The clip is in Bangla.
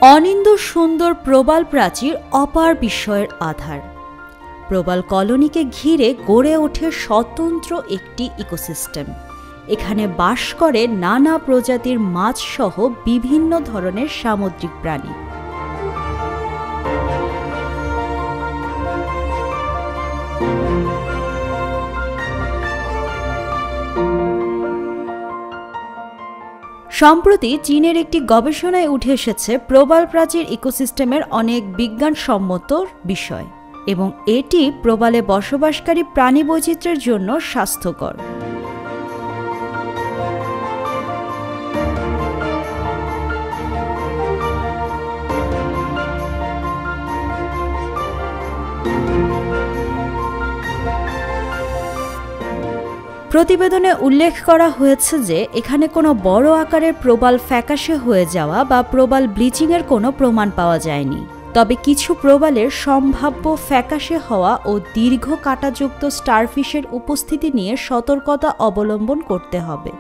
অনিন্দ্য সুন্দর প্রবাল প্রাচীর অপার বিস্ময়ের আধার। প্রবাল কলোনিকে ঘিরে গড়ে ওঠে স্বতন্ত্র একটি ইকোসিস্টেম। এখানে বাস করে নানা প্রজাতির মাছ সহ বিভিন্ন ধরনের সামুদ্রিক প্রাণী। সম্প্রতি চীনের একটি গবেষণায় উঠে এসেছে প্রবাল প্রাচীর ইকোসিস্টেমের অনেক বিজ্ঞানসম্মত বিষয় এবং এটি প্রবালে বসবাসকারী প্রাণী বৈচিত্র্যের জন্য স্বাস্থ্যকর। প্রতিবেদনে উল্লেখ করা হয়েছে যে এখানে কোনো বড় আকারের প্রবাল ফ্যাকাশে হয়ে যাওয়া বা প্রবাল ব্লিচিংয়ের কোনো প্রমাণ পাওয়া যায়নি। তবে কিছু প্রবালের সম্ভাব্য ফ্যাকাশে হওয়া ও দীর্ঘ কাঁটাযুক্ত স্টারফিশের উপস্থিতি নিয়ে সতর্কতা অবলম্বন করতে হবে।